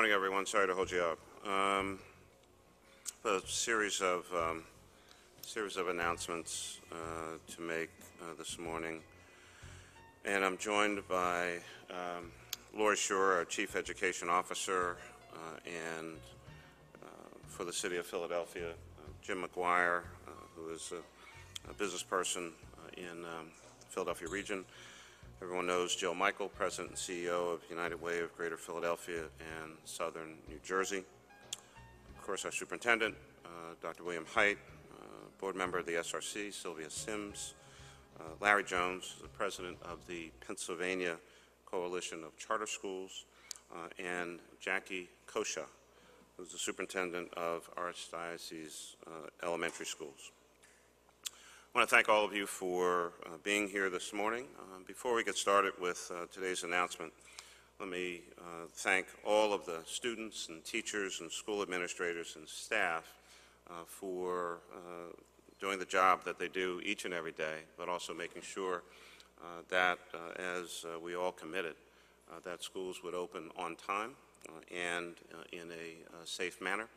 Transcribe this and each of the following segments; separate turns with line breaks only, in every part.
morning, everyone. Sorry to hold you up. A series of announcements to make this morning, and I'm joined by Lori Shore, our Chief Education Officer, and for the City of Philadelphia, Jim McGuire, who is a business person in the Philadelphia region. Everyone knows Jill Michael, President and CEO of United Way of Greater Philadelphia and Southern New Jersey. Of course, our Superintendent, Dr. William Haidt, Board Member of the SRC, Sylvia Sims, Larry Jones, the President of the Pennsylvania Coalition of Charter Schools, and Jackie Kosha, who's the Superintendent of Archdiocesan Elementary Schools. I want to thank all of you for being here this morning. Before we get started with today's announcement, let me thank all of the students and teachers and school administrators and staff for doing the job that they do each and every day, but also making sure that as we all committed, that schools would open on time and in a safe manner.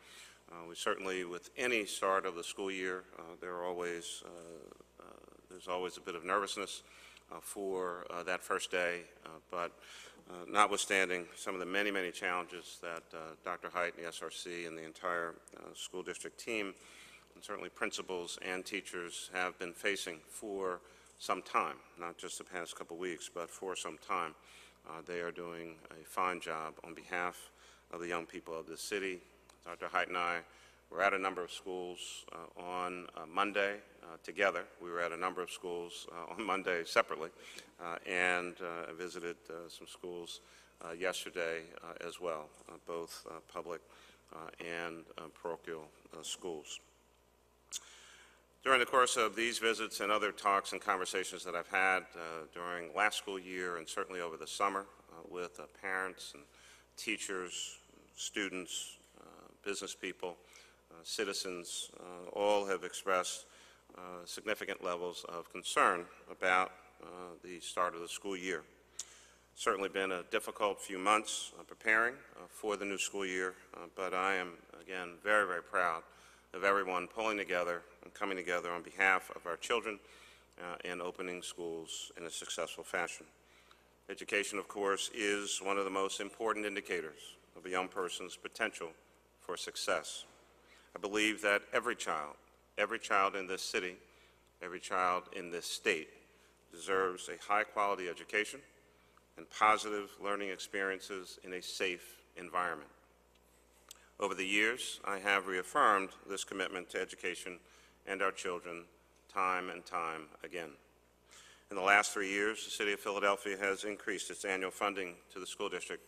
We certainly, with any start of the school year, there's always a bit of nervousness for that first day, but notwithstanding some of the many, many challenges that Dr. Haidt and the SRC and the entire school district team, and certainly principals and teachers have been facing for some time, not just the past couple weeks, but for some time, they are doing a fine job on behalf of the young people of this city. Dr. Haidt and I were at a number of schools on Monday together. We were at a number of schools on Monday separately and visited some schools yesterday as well, both public and parochial schools. During the course of these visits and other talks and conversations that I've had during last school year and certainly over the summer with parents and teachers, students, business people, citizens, all have expressed significant levels of concern about the start of the school year. Certainly been a difficult few months preparing for the new school year, but I am, again, very, very proud of everyone pulling together and coming together on behalf of our children and opening schools in a successful fashion. Education, of course, is one of the most important indicators of a young person's potential for success. I believe that every child in this city, every child in this state deserves a high-quality education and positive learning experiences in a safe environment. Over the years, I have reaffirmed this commitment to education and our children time and time again. In the last 3 years, the City of Philadelphia has increased its annual funding to the school district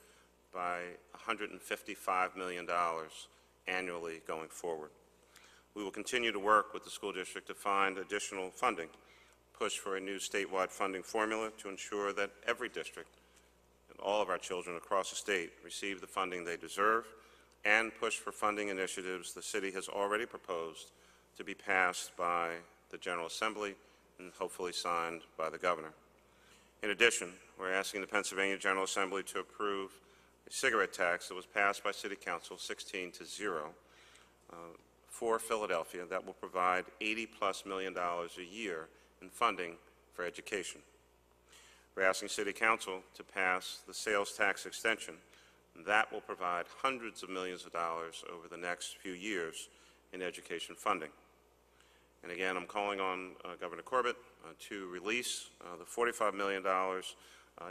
by $155 million annually going forward. We will continue to work with the school district to find additional funding, push for a new statewide funding formula to ensure that every district and all of our children across the state receive the funding they deserve, and push for funding initiatives the city has already proposed to be passed by the General Assembly and hopefully signed by the Governor. In addition, we're asking the Pennsylvania General Assembly to approve a cigarette tax that was passed by City Council 16-0 for Philadelphia that will provide $80+ million a year in funding for education. We're asking City Council to pass the sales tax extension that will provide hundreds of millions of dollars over the next few years in education funding. And again, I'm calling on Governor Corbett to release the $45 million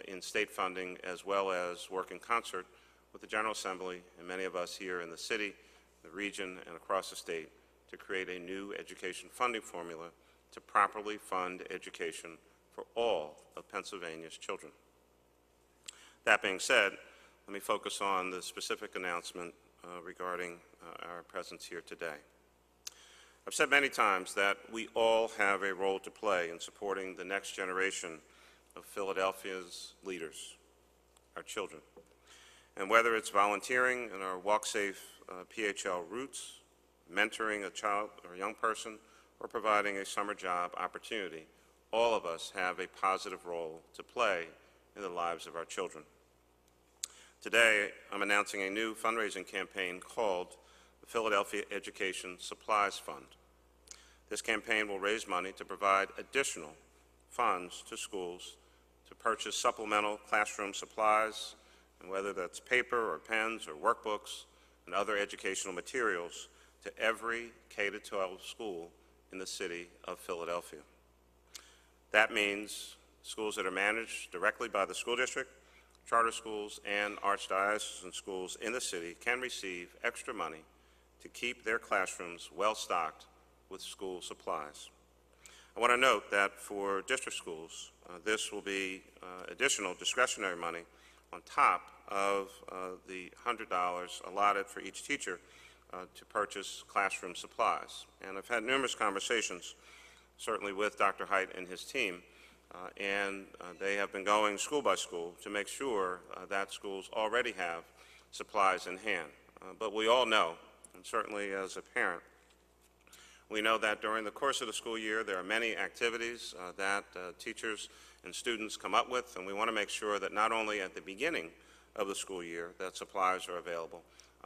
in state funding, as well as work in concert with the General Assembly and many of us here in the city, the region, and across the state to create a new education funding formula to properly fund education for all of Pennsylvania's children. That being said, let me focus on the specific announcement regarding our presence here today. I've said many times that we all have a role to play in supporting the next generation of Philadelphia's leaders, our children. And whether it's volunteering in our Walk Safe PHL routes, mentoring a child or a young person, or providing a summer job opportunity, all of us have a positive role to play in the lives of our children. Today, I'm announcing a new fundraising campaign called the Philadelphia Education Supplies Fund. This campaign will raise money to provide additional funds to schools to purchase supplemental classroom supplies, and whether that's paper or pens or workbooks and other educational materials, to every K-12 school in the city of Philadelphia. That means schools that are managed directly by the school district, charter schools, and Archdiocesan schools in the city can receive extra money to keep their classrooms well-stocked with school supplies. I want to note that for district schools, this will be additional discretionary money on top of the $100 allotted for each teacher to purchase classroom supplies. And I've had numerous conversations, certainly with Dr. Height and his team, and they have been going school by school to make sure that schools already have supplies in hand. But we all know, and certainly as a parent, we know that during the course of the school year there are many activities that teachers and students come up with, and we want to make sure that not only at the beginning of the school year that supplies are available,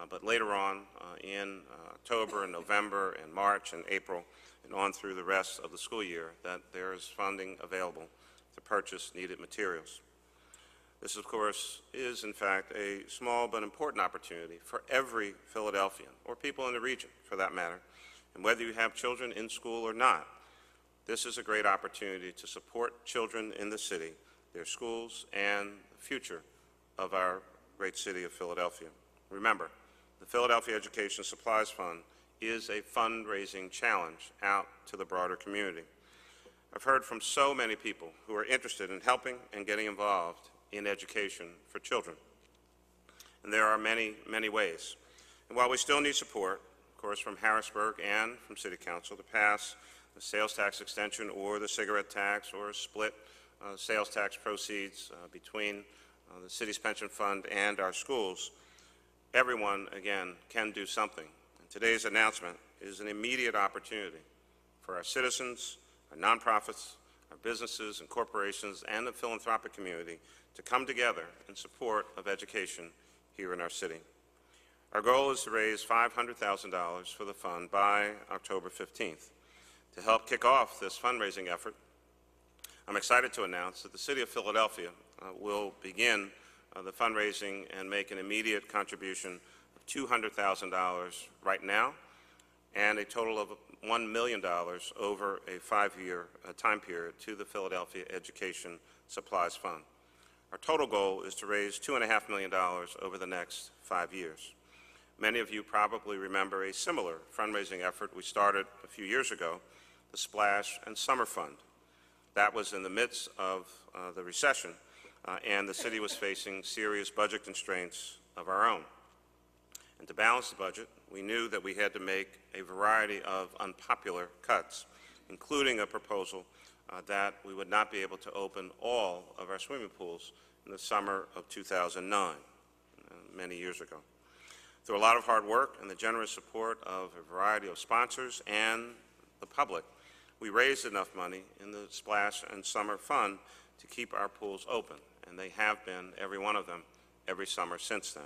but later on in October and November and March and April and on through the rest of the school year that there is funding available to purchase needed materials. This, of course, is in fact a small but important opportunity for every Philadelphian, or people in the region for that matter, and whether you have children in school or not, this is a great opportunity to support children in the city, their schools, and the future of our great city of Philadelphia. Remember, the Philadelphia Education Supplies Fund is a fundraising challenge out to the broader community. I've heard from so many people who are interested in helping and getting involved in education for children. And there are many, many ways. And while we still need support, of course, from Harrisburg and from City Council to pass the sales tax extension or the cigarette tax or split sales tax proceeds between the city's pension fund and our schools, everyone, again, can do something. And today's announcement is an immediate opportunity for our citizens, our nonprofits, our businesses and corporations, and the philanthropic community to come together in support of education here in our city. Our goal is to raise $500,000 for the fund by October 15th. To help kick off this fundraising effort, I'm excited to announce that the City of Philadelphia will begin the fundraising and make an immediate contribution of $200,000 right now and a total of $1 million over a 5-year time period to the Philadelphia Education Supplies Fund. Our total goal is to raise $2.5 million over the next 5 years. Many of you probably remember a similar fundraising effort we started a few years ago, the Splash and Summer Fund. That was in the midst of the recession, and the city was facing serious budget constraints of our own. And to balance the budget, we knew that we had to make a variety of unpopular cuts, including a proposal that we would not be able to open all of our swimming pools in the summer of 2009, many years ago. Through a lot of hard work and the generous support of a variety of sponsors and the public, we raised enough money in the Splash and Summer Fund to keep our pools open, and they have been, every one of them, every summer since then.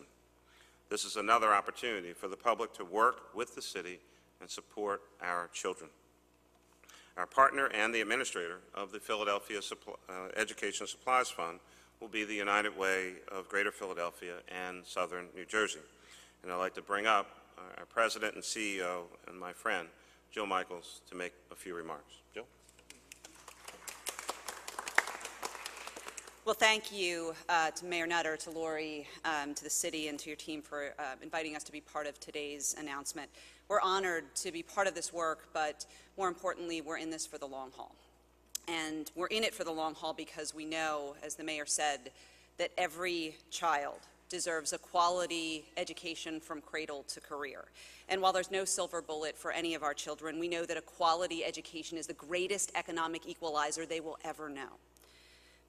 This is another opportunity for the public to work with the city and support our children. Our partner and the administrator of the Philadelphia Education Supplies Fund will be the United Way of Greater Philadelphia and Southern New Jersey. And I'd like to bring up our President and CEO and my friend, Jill Michaels, to make a few remarks. Jill?
Well, thank you to Mayor Nutter, to Lori, to the city, and to your team for inviting us to be part of today's announcement. We're honored to be part of this work, but more importantly, we're in this for the long haul. And we're in it for the long haul because we know, as the mayor said, that every child deserves a quality education from cradle to career. And while there's no silver bullet for any of our children, we know that a quality education is the greatest economic equalizer they will ever know.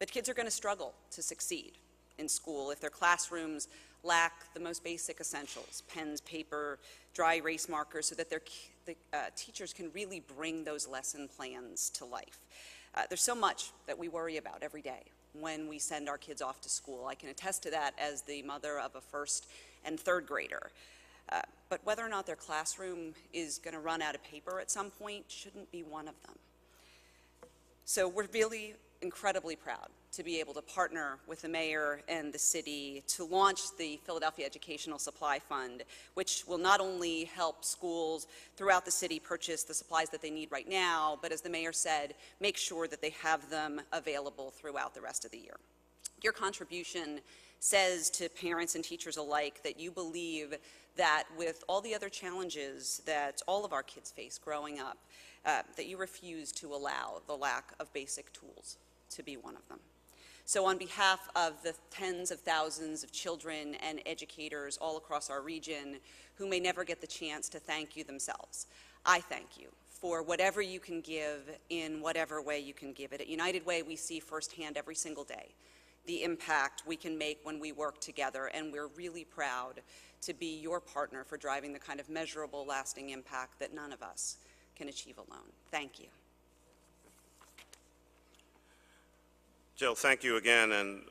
But kids are going to struggle to succeed in school if their classrooms lack the most basic essentials, pens, paper, dry erase markers, so that the teachers can really bring those lesson plans to life. There's so much that we worry about every day. when we send our kids off to school. I can attest to that as the mother of a first and third grader. But whether or not their classroom is going to run out of paper at some point shouldn't be one of them. So we're really incredibly proud to be able to partner with the mayor and the city to launch the Philadelphia Educational Supply Fund, which will not only help schools throughout the city purchase the supplies that they need right now, but as the mayor said, make sure that they have them available throughout the rest of the year. Your contribution says to parents and teachers alike that you believe that with all the other challenges that all of our kids face growing up, that you refuse to allow the lack of basic tools to be one of them. So on behalf of the tens of thousands of children and educators all across our region who may never get the chance to thank you themselves, I thank you for whatever you can give in whatever way you can give it. At United Way, we see firsthand every single day the impact we can make when we work together, and we're really proud to be your partner for driving the kind of measurable, lasting impact that none of us can achieve alone. Thank you.
Jill, thank you again, and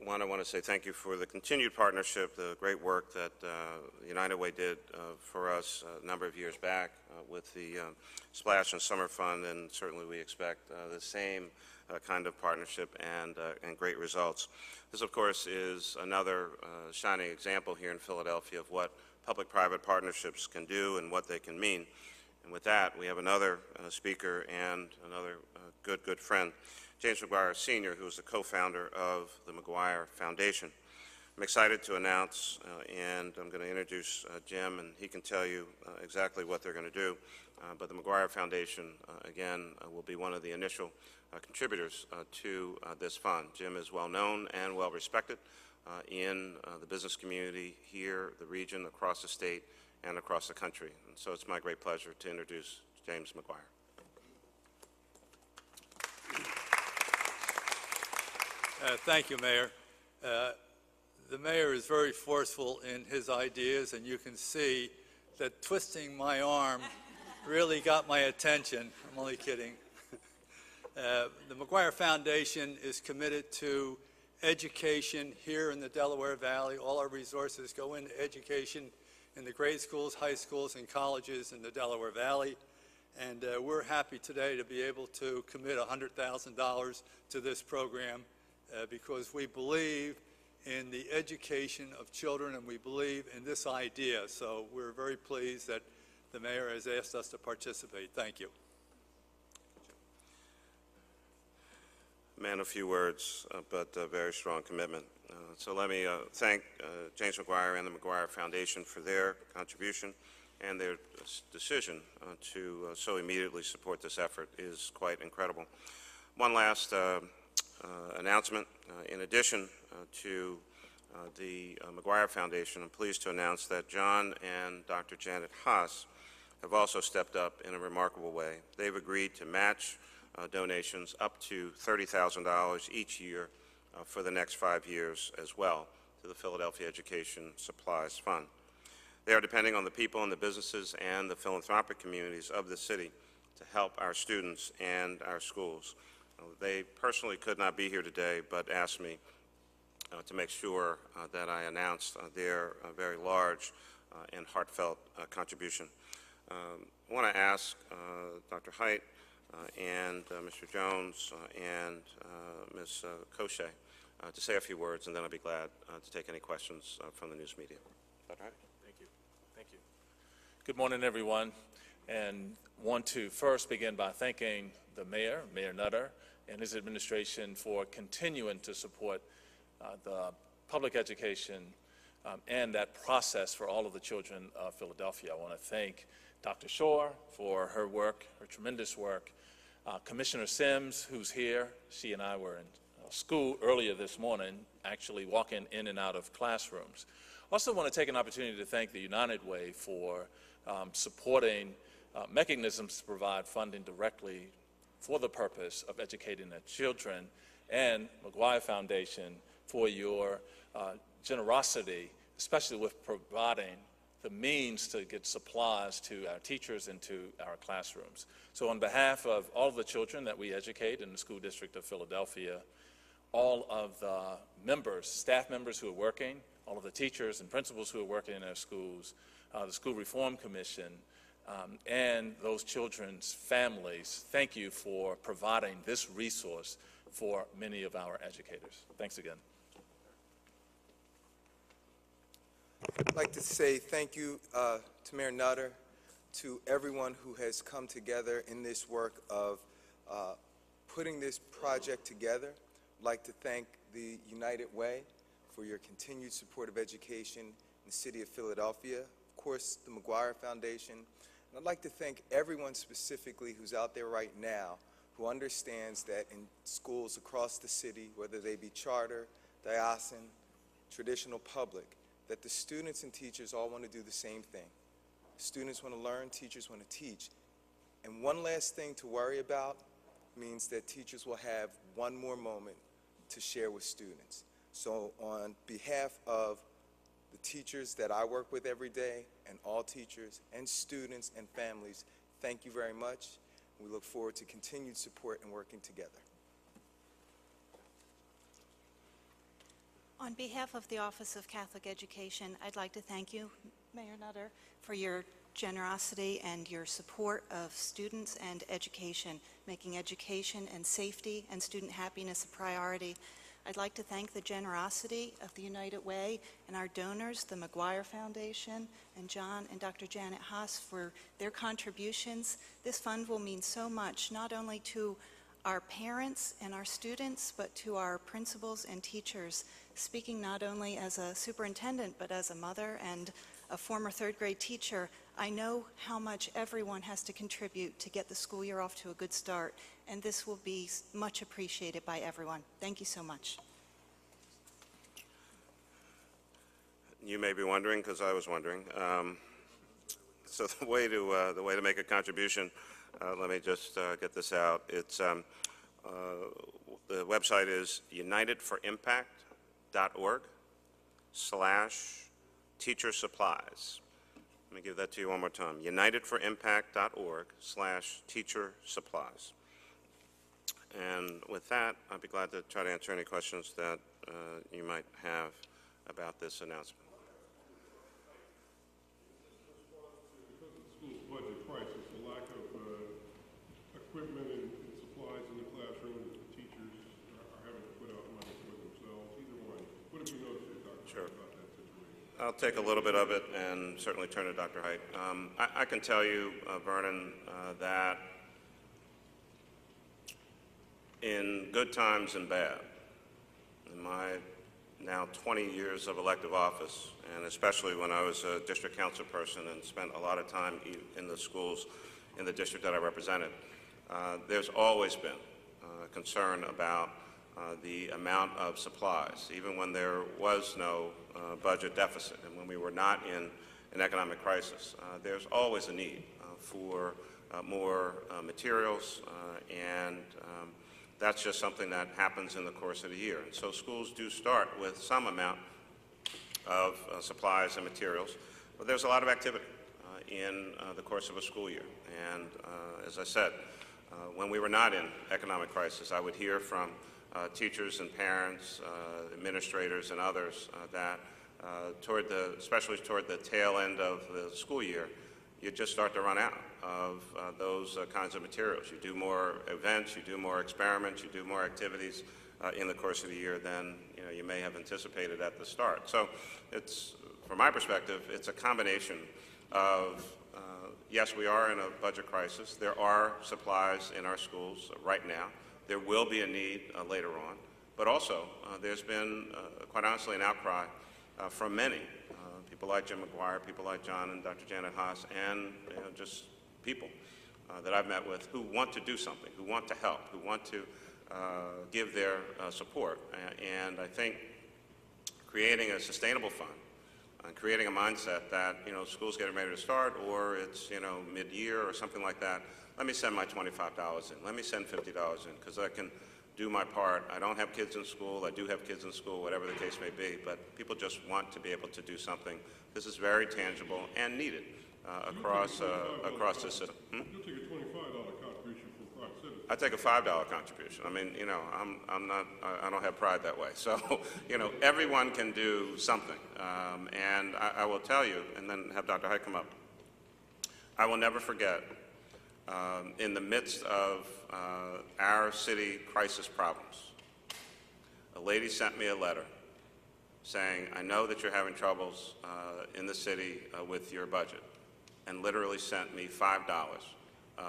I want to say thank you for the continued partnership, the great work that United Way did for us a number of years back with the Splash and Summer Fund, and certainly we expect the same kind of partnership and great results. This, of course, is another shining example here in Philadelphia of what public-private partnerships can do and what they can mean. And with that, we have another speaker and another good friend, James McGuire Sr., who is the co-founder of the McGuire Foundation. I'm excited to announce, and I'm going to introduce Jim, and he can tell you exactly what they're going to do. But the McGuire Foundation, again, will be one of the initial contributors to this fund. Jim is well known and well respected in the business community here, the region, across the state, and across the country. And so it's my great pleasure to introduce James McGuire.
Thank you, Mayor. The mayor is very forceful in his ideas, and you can see that twisting my arm really got my attention. I'm only kidding. The McGuire Foundation is committed to education here in the Delaware Valley. All our resources go into education in the grade schools, high schools, and colleges in the Delaware Valley. And we're happy today to be able to commit $100,000 to this program because we believe in the education of children and we believe in this idea. So we're very pleased that the mayor has asked us to participate. Thank you.
Man of few words, but a very strong commitment. So let me thank James McGuire and the McGuire Foundation for their contribution, and their decision to so immediately support this effort is quite incredible. One last announcement. In addition to the McGuire Foundation, I'm pleased to announce that John and Dr. Janet Haas have also stepped up in a remarkable way. They've agreed to match donations up to $30,000 each year for the next 5 years as well to the Philadelphia Education Supplies Fund. They are depending on the people and the businesses and the philanthropic communities of the city to help our students and our schools. They personally could not be here today, but asked me to make sure that I announced their very large and heartfelt contribution. I want to ask Dr. Haidt and Mr. Jones and Ms. Cochet to say a few words, and then I'll be glad to take any questions from the news media. Dr. Haidt?
Thank you. Thank you. Good morning, everyone, and want to first begin by thanking the mayor, Mayor Nutter, and his administration for continuing to support the public education and that process for all of the children of Philadelphia. I want to thank Dr. Shore for her work, her tremendous work. Commissioner Sims, who's here, she and I were in school earlier this morning, actually walking in and out of classrooms. Also want to take an opportunity to thank the United Way for supporting mechanisms to provide funding directly for the purpose of educating their children, and McGuire Foundation for your generosity, especially with providing the means to get supplies to our teachers and to our classrooms. So on behalf of all of the children that we educate in the School District of Philadelphia, all of the members, staff members who are working, all of the teachers and principals who are working in our schools, the School Reform Commission, and those children's families. Thank you for providing this resource for many of our educators. Thanks again.
I'd like to say thank you to Mayor Nutter, to everyone who has come together in this work of putting this project together. I'd like to thank the United Way for your continued support of education in the city of Philadelphia, of course, the McGuire Foundation. And I'd like to thank everyone specifically who's out there right now who understands that in schools across the city, whether they be charter, diocesan, traditional public, that the students and teachers all want to do the same thing. Students want to learn, teachers want to teach. And one last thing to worry about means that teachers will have one more moment to share with students. So on behalf of the teachers that I work with every day and all teachers and students and families, thank you very much. We look forward to continued support and working together.
On behalf of the Office of Catholic Education, I'd like to thank you, Mayor Nutter, for your generosity and your support of students and education, making education and safety and student happiness a priority. I'd like to thank the generosity of the United Way and our donors, the McGuire Foundation, and John and Dr. Janet Haas for their contributions. This fund will mean so much, not only to our parents and our students, but to our principals and teachers. Speaking not only as a superintendent, but as a mother and a former third grade teacher, I know how much everyone has to contribute to get the school year off to a good start, and this will be much appreciated by everyone. Thank you so much.
You may be wondering, because I was wondering. So the way to make a contribution, let me just get this out. It's the website is unitedforimpact.org/teacher supplies. Let me give that to you one more time. unitedforimpact.org/teacher supplies. And with that, I'd be glad to try to answer any questions that you might have about this announcement.
Because of the school's budget crisis, the lack of equipment and supplies in the classroom that the teachers are having to put out money for themselves, either one. What have you noticed here, Dr.
Sure.
about that situation?
I'll take a little bit of it and certainly turn to Dr. Height. I can tell you, Vernon, that in good times and bad, in my now 20 years of elective office, and especially when I was a district council person and spent a lot of time in the schools in the district that I represented, there's always been concern about the amount of supplies, even when there was no budget deficit and when we were not in an economic crisis. There's always a need for more materials, and that's just something that happens in the course of the year. And so schools do start with some amount of supplies and materials, but there's a lot of activity in the course of a school year. And as I said, when we were not in economic crisis, I would hear from teachers and parents, administrators and others that especially toward the tail end of the school year, you just start to run out of those kinds of materials. You do more events, you do more experiments, you do more activities in the course of the year than you may have anticipated at the start. So it's, from my perspective, it's a combination of, yes, we are in a budget crisis. There are supplies in our schools right now. There will be a need later on. But also, there's been, quite honestly, an outcry from many, people like Jim McGuire, people like John and Dr. Janet Haas, and just people that I've met with who want to do something, who want to help, who want to give their support. And I think creating a sustainable fund, creating a mindset that, school's getting ready to start, or it's, mid-year or something like that, let me send my $25 in, let me send $50 in, because I can do my part. I don't have kids in school, I do have kids in school, whatever the case may be, but people just want to be able to do something. This is very tangible and needed across the system.
You'll take a $25 contribution from private citizens.
I take a $5 contribution. I mean, you know, I don't have pride that way. So, you know, everyone can do something. And I will tell you, and then have Dr. Height come up, I will never forget, in the midst of our city crisis problems, a lady sent me a letter saying, I know that you're having troubles in the city with your budget, and literally sent me $5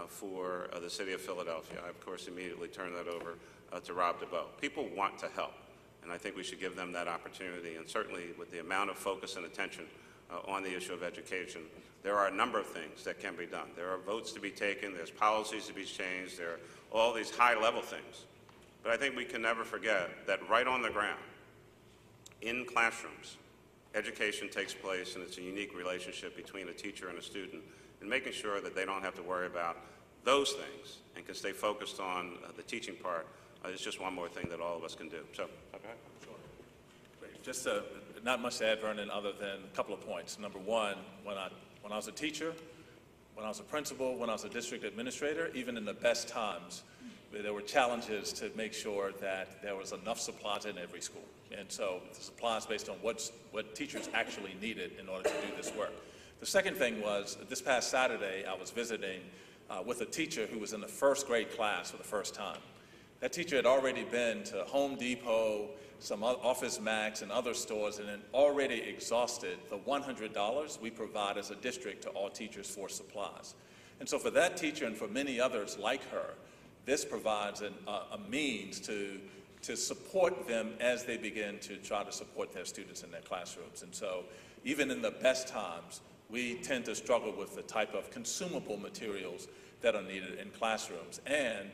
for the city of Philadelphia. I, of course, immediately turned that over to Rob DeBow. People want to help, and I think we should give them that opportunity. And certainly with the amount of focus and attention on the issue of education, there are a number of things that can be done. There are votes to be taken, there's policies to be changed, there are all these high-level things. But I think we can never forget that right on the ground, in classrooms, education takes place, and it's a unique relationship between a teacher and a student, and making sure that they don't have to worry about those things and can stay focused on the teaching part is just one more thing that all of us can do. So, okay.
Sure. Great. Just not much to add, Vernon, other than a couple of points. Number one, when I was a teacher, when I was a principal, when I was a district administrator, even in the best times, there were challenges to make sure that there was enough supplies in every school. And so the supplies based on what teachers actually needed in order to do this work. The second thing was, this past Saturday, I was visiting with a teacher who was in the first grade class for the first time. That teacher had already been to Home Depot, some Office Max, and other stores, and had already exhausted the $100 we provide as a district to all teachers for supplies. And so for that teacher and for many others like her, this provides a means to support them as they begin to try to support their students in their classrooms. And so even in the best times, we tend to struggle with the type of consumable materials that are needed in classrooms. And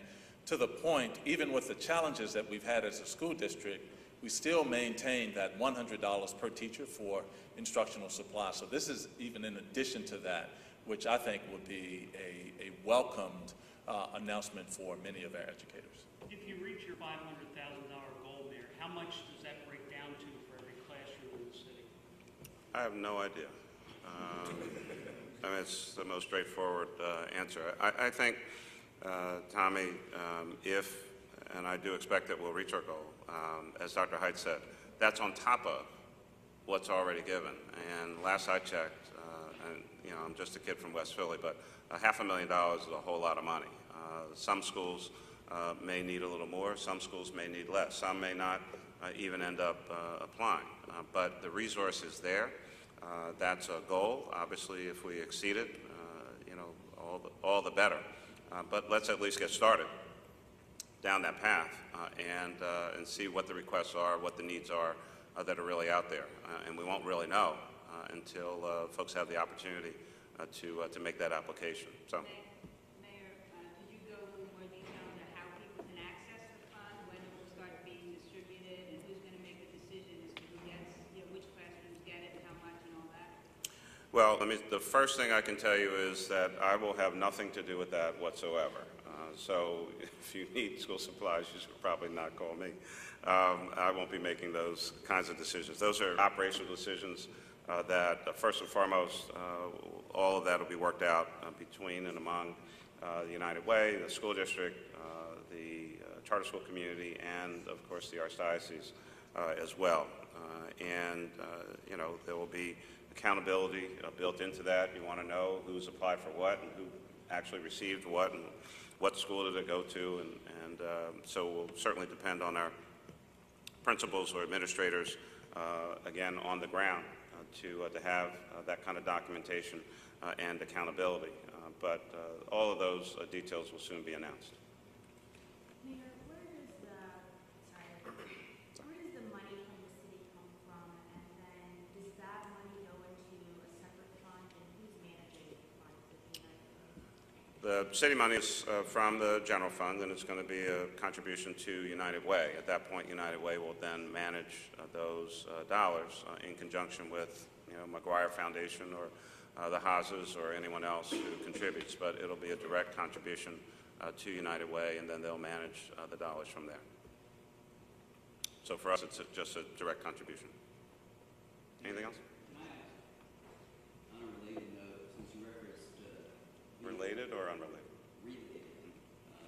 to the point, even with the challenges that we've had as a school district, we still maintain that $100 per teacher for instructional supplies. So this is even in addition to that, which I think would be a welcomed announcement for many of our educators.
If you reach your $500,000 goal there, how much does that break down to for every classroom in the city?
I have no idea. I mean, it's the most straightforward answer. I think, Tommy, if, and I do expect that we'll reach our goal, as Dr. Height said, that's on top of what's already given. And last I checked, and you know, I'm just a kid from West Philly, but $500,000 is a whole lot of money. Some schools may need a little more, some schools may need less, some may not even end up applying. But the resource is there. That's a goal. Obviously, if we exceed it, you know, all the better. But let's at least get started down that path and see what the requests are, what the needs are that are really out there. And we won't really know until folks have the opportunity to make that application. So.
Mayor, could you go a little more detail into how people can access the fund, when it will start being distributed, and who's going to make the decision as to who gets, you know, which classrooms get it and how much and all that?
Well, the first thing I can tell you is that I will have nothing to do with that whatsoever. So if you need school supplies, you should probably not call me. I won't be making those kinds of decisions. Those are operational decisions that, first and foremost, all of that will be worked out between and among the United Way, the school district, the charter school community, and, of course, the Archdiocese as well. You know, there will be accountability built into that. You want to know who's applied for what and who actually received what and what school did it go to. And so it will certainly depend on our principals or administrators, again, on the ground to have that kind of documentation and accountability. But all of those details will soon be announced.
Mayor, where does the money from the city come from, and then does that money go into a separate fund, and who's managing the fund with the United Way?
The city money is from the general fund, and it's going to be a contribution to United Way. At that point, United Way will then manage those dollars in conjunction with, you know, McGuire Foundation or the Haas's or anyone else who contributes. But it'll be a direct contribution to United Way, and then they'll manage the dollars from there. So for us, it's just a direct contribution. Anything else?
On a related note, since you referenced
related or unrelated?
related,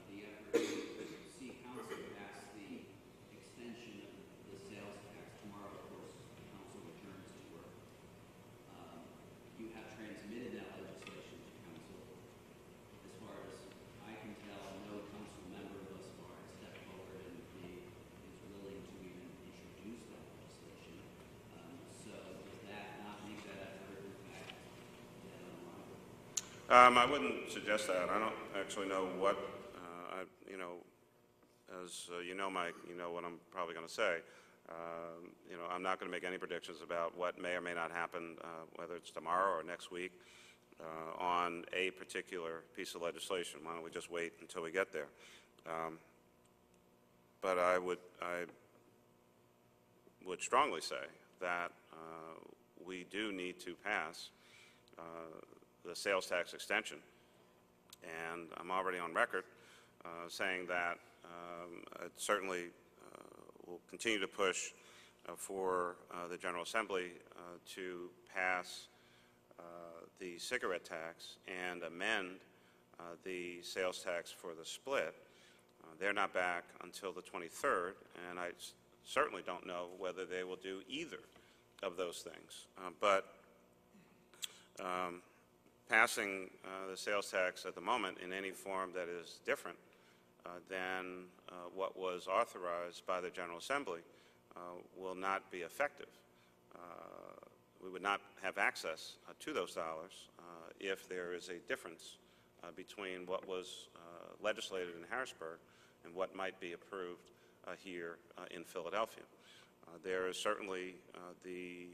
the effort
I wouldn't suggest that. I don't actually know what, as you know, Mike, you know what I'm probably going to say. I'm not going to make any predictions about what may or may not happen, whether it's tomorrow or next week, on a particular piece of legislation. Why don't we just wait until we get there? But I would strongly say that we do need to pass the sales tax extension, and I'm already on record saying that it certainly will continue to push for the General Assembly to pass the cigarette tax and amend the sales tax for the split. They're not back until the 23rd, and I certainly don't know whether they will do either of those things. But passing the sales tax at the moment in any form that is different than what was authorized by the General Assembly will not be effective. We would not have access to those dollars if there is a difference between what was legislated in Harrisburg and what might be approved here in Philadelphia. There is certainly the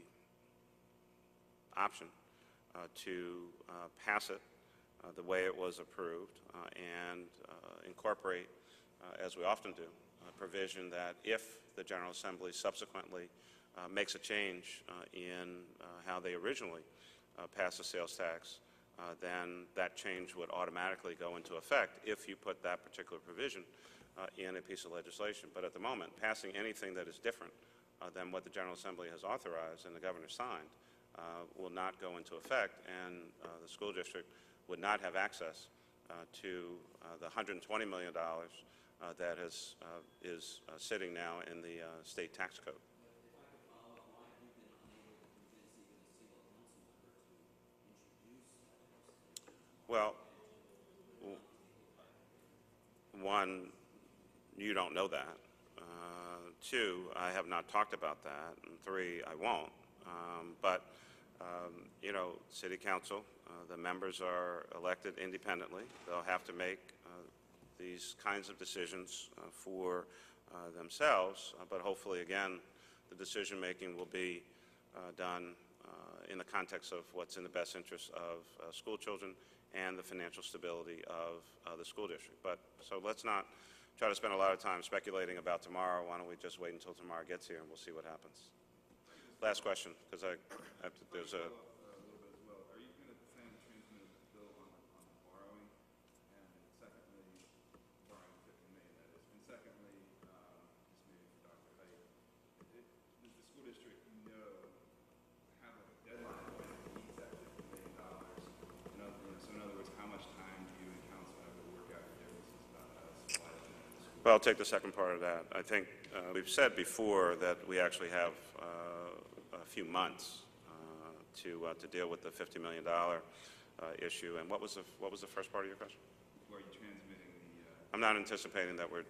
option to pass it the way it was approved and incorporate, as we often do, a provision that if the General Assembly subsequently makes a change in how they originally passed the sales tax, then that change would automatically go into effect if you put that particular provision in a piece of legislation. But at the moment, passing anything that is different than what the General Assembly has authorized and the governor signed will not go into effect, and the school district would not have access to the $120 million that is sitting now in the state tax code. Well, one, you don't know that. Two, I have not talked about that. And three, I won't. But City Council, the members are elected independently. They'll have to make these kinds of decisions for themselves, but hopefully, again, the decision-making will be done in the context of what's in the best interest of school children and the financial stability of the school district. But so let's not try to spend a lot of time speculating about tomorrow. Why don't we just wait until tomorrow gets here and we'll see what happens. Last question, because there's a...
Are you going to plan to transmit a bill on borrowing? And secondly, borrowing $50 million, that is. And secondly, this may be for Dr. Height, does the school district have a deadline when it needs that $50 million? So in other words, how much time do you and council have to work out your differences about supply chain?
Well, I'll take the second part of that. I think we've said before that we actually have a few months to deal with the $50 million issue. And what was the first part of your question?
Are you transmitting the...
I'm not anticipating that we're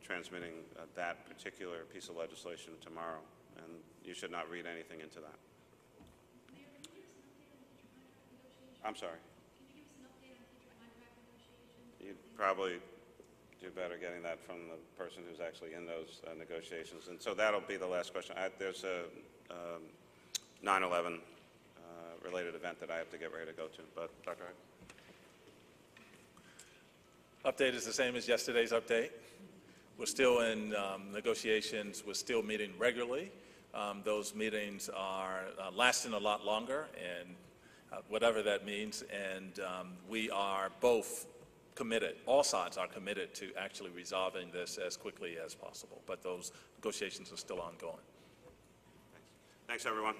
transmitting that particular piece of legislation tomorrow, and you should not read anything into that.
Mayor, can you give us an update on future contract negotiations?
I'm sorry?
Can you give us an update on future contract negotiations?
You'd probably do better getting that from the person who's actually in those negotiations. And so that'll be the last question. There's a 9/11 related event that I have to get ready to go to. But Dr. Hyde?
Update is the same as yesterday's update. We're still in negotiations. We're still meeting regularly. Those meetings are lasting a lot longer, and whatever that means. And we are both committed, all sides are committed to actually resolving this as quickly as possible. But those negotiations are still ongoing.
Thanks everyone.